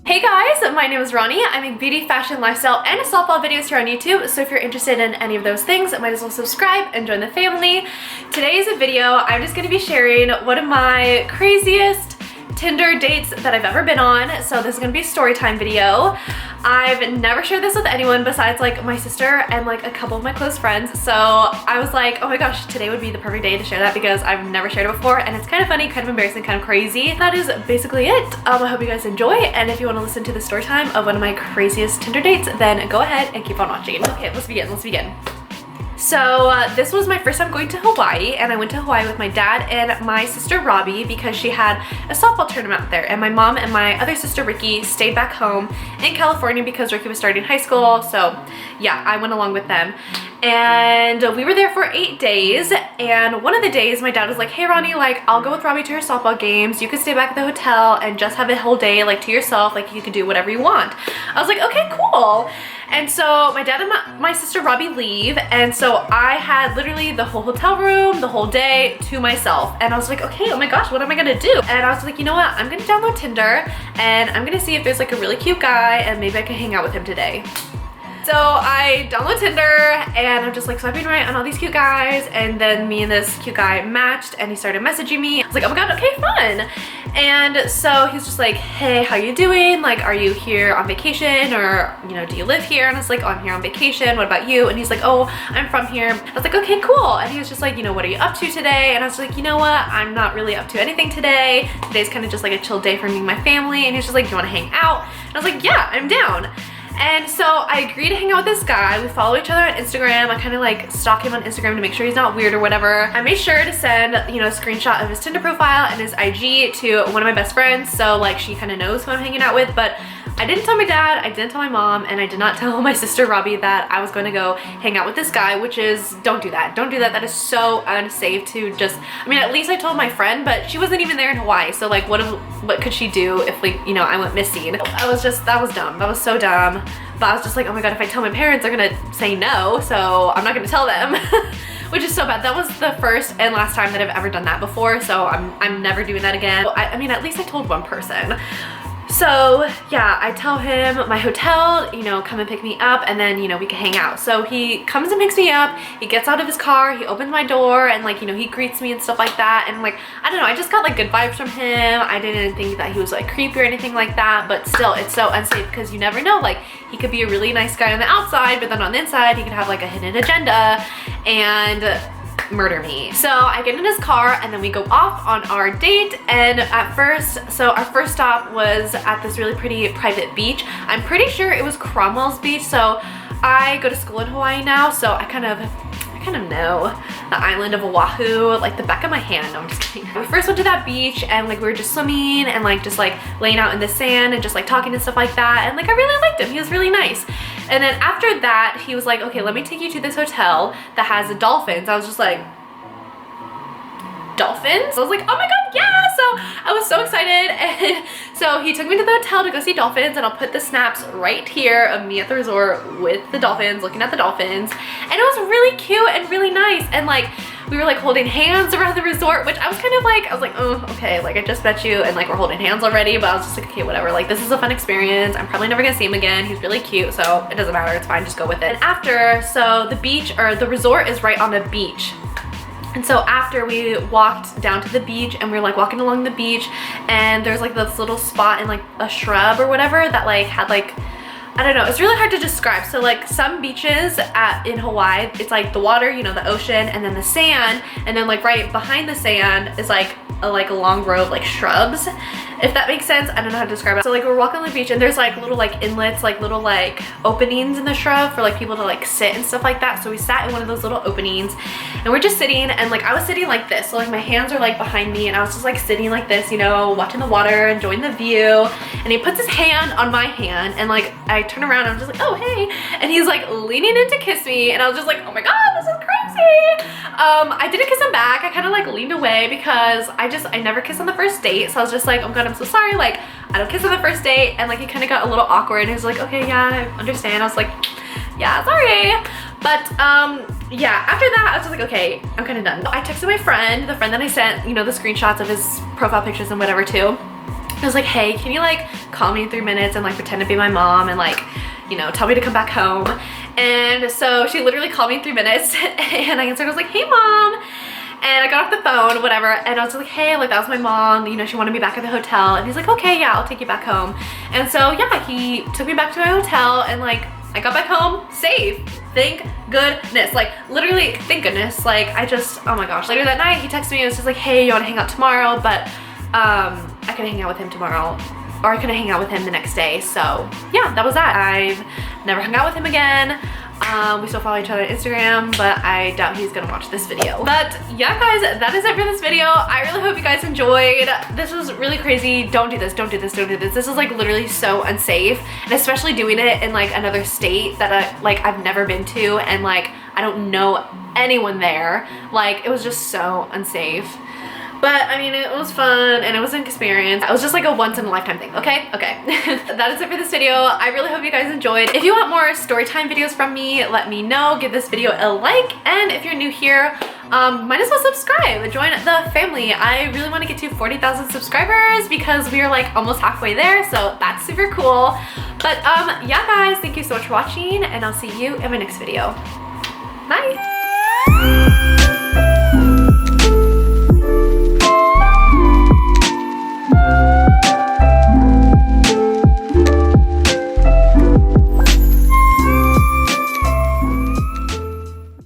Hey guys, my name is Ronni. I make beauty, fashion, lifestyle, and softball videos here on YouTube, so if you're interested in any of those things, might as well subscribe and join the family. Today's video, I'm just going to be sharing one of my craziest Tinder dates that I've ever been on. So this is going to be a story time video. I've never shared this with anyone besides like my sister and like a couple of my close friends, so I was like, oh my gosh, today would be the perfect day to share that because I've never shared it before and it's kind of funny, kind of embarrassing, kind of crazy. That is basically it. I hope you guys enjoy, and if you want to listen to the story time of one of my craziest Tinder dates, then go ahead and keep on watching. Okay, let's begin. So this was my first time going to Hawaii, and I went to Hawaii with my dad and my sister Robbie because she had a softball tournament there, and my mom and my other sister Ricky stayed back home in California because Ricky was starting high school. So yeah, I went along with them. And we were there for 8 days, and one of the days my dad was like, hey Ronni, like I'll go with Robbie to her softball games, you can stay back at the hotel and just have a whole day like to yourself, like you can do whatever you want. I was like, okay, cool. And so my dad and my sister Robbie leave, and so I had literally the whole hotel room, the whole day to myself. And I was like, okay, oh my gosh, what am I gonna do? And I was like, you know what, I'm gonna download Tinder and I'm gonna see if there's like a really cute guy and maybe I can hang out with him today. So I download Tinder and I'm just like swiping right on all these cute guys, and then me and this cute guy matched and he started messaging me. I was like, oh my god, okay, fun. And so he's just like, hey, how you doing? Like, are you here on vacation, or, you know, do you live here? And I was like, oh, I'm here on vacation. What about you? And he's like, oh, I'm from here. I was like, okay, cool. And he was just like, you know, what are you up to today? And I was like, you know what? I'm not really up to anything today. Today's kind of just like a chill day for me and my family. And he's just like, do you want to hang out? And I was like, yeah, I'm down. And so I agreed to hang out with this guy. We follow each other on Instagram. I kind of like stalk him on Instagram to make sure he's not weird or whatever. I made sure to send, you know, a screenshot of his Tinder profile and his IG to one of my best friends, so like she kind of knows who I'm hanging out with. But I didn't tell my dad, I didn't tell my mom, and I did not tell my sister Robbie that I was going to go hang out with this guy, which is, don't do that. Don't do that. That is so unsafe to just, I mean, at least I told my friend, but she wasn't even there in Hawaii. So like what could she do if like, you know, I went missing? I was just, that was dumb. That was so dumb. But I was just like, oh my god, if I tell my parents, they're gonna say no, so I'm not gonna tell them. Which is so bad. That was the first and last time that I've ever done that before, so I'm never doing that again. I mean, at least I told one person. So yeah, I tell him my hotel, you know, come and pick me up, and then, you know, we can hang out. So he comes and picks me up, he gets out of his car, he opens my door, and like, you know, he greets me and stuff like that. And like, I don't know, I just got like good vibes from him. I didn't think that he was like creepy or anything like that, but still, it's so unsafe because you never know. Like, he could be a really nice guy on the outside, but then on the inside, he could have like a hidden agenda and murder me. So I get in his car and then we go off on our date. And at first, so our first stop was at this really pretty private beach. I'm pretty sure it was Cromwell's Beach. So I go to school in Hawaii now, so I kind of know the island of Oahu like the back of my hand. No, I'm just kidding. We first went to that beach and like we were just swimming and like just like laying out in the sand and just like talking and stuff like that, and like I really liked him. He was really nice. And then after that he was like, okay, let me take you to this hotel that has dolphins. I was just like, dolphins? I was like, oh my god, yeah! So I was so excited, and so he took me to the hotel to go see dolphins, and I'll put the snaps right here of me at the resort with the dolphins, looking at the dolphins, and it was really cute and really nice. And like, we were like holding hands around the resort, which I was kind of like, I was like, oh, okay, like I just met you and like we're holding hands already, but I was just like, okay, whatever, like this is a fun experience. I'm probably never gonna see him again. He's really cute, so it doesn't matter, it's fine, just go with it. And after, so the beach, or the resort is right on the beach. And so after we walked down to the beach and we were like walking along the beach, and there's like this little spot in like a shrub or whatever that like had like, I don't know, it's really hard to describe. So like some beaches in Hawaii, it's like the water, you know, the ocean, and then the sand, and then like right behind the sand is like a long row of like shrubs, if that makes sense. I don't know how to describe it. So like we're walking on the beach and there's like little like inlets, like little like openings in the shrub for like people to like sit and stuff like that. So we sat in one of those little openings and we're just sitting, and like I was sitting like this, so like my hands are like behind me and I was just like sitting like this, you know, watching the water, enjoying the view. And he puts his hand on my hand and like I turn around and I'm just like, oh hey, and he's like leaning in to kiss me, and I was just like, oh my god, this is crazy. I didn't kiss him back. I kind of like leaned away because I never kiss on the first date, so I was just like, oh god, I'm so sorry, like I don't kiss on the first date. And like it kind of got a little awkward, and he was like, okay, yeah, I understand. I was like, yeah, sorry. But yeah, after that I was just like, okay, I'm kind of done. I texted my friend, the friend that I sent, you know, the screenshots of his profile pictures and whatever to, I was like, hey, can you like call me in 3 minutes and like pretend to be my mom and like, you know, tell me to come back home. And so she literally called me in 3 minutes and I answered. I was like, hey mom. And I got off the phone, whatever, and I was like, hey, like that was my mom, you know, she wanted me back at the hotel. And he's like, okay, yeah, I'll take you back home. And so yeah, he took me back to my hotel and like I got back home safe. Thank goodness. Like literally, thank goodness. Like I just, oh my gosh. Later that night he texted me and was just like, hey, you wanna hang out tomorrow? But I couldn't hang out with him tomorrow, or I couldn't hang out with him the next day. So yeah, that was that. I've never hung out with him again. We still follow each other on Instagram, but I doubt he's gonna watch this video. But yeah guys, that is it for this video. I really hope you guys enjoyed. This was really crazy. Don't do this, don't do this, don't do this. This is like literally so unsafe, and especially doing it in like another state that I've never been to, and like I don't know anyone there. Like it was just so unsafe. But I mean, it was fun and it was an experience. It was just like a once in a lifetime thing, okay? Okay. That is it for this video. I really hope you guys enjoyed. If you want more story time videos from me, let me know. Give this video a like. And if you're new here, might as well subscribe. Join the family. I really want to get to 40,000 subscribers because we are like almost halfway there. So that's super cool. But yeah guys, thank you so much for watching and I'll see you in my next video. Bye.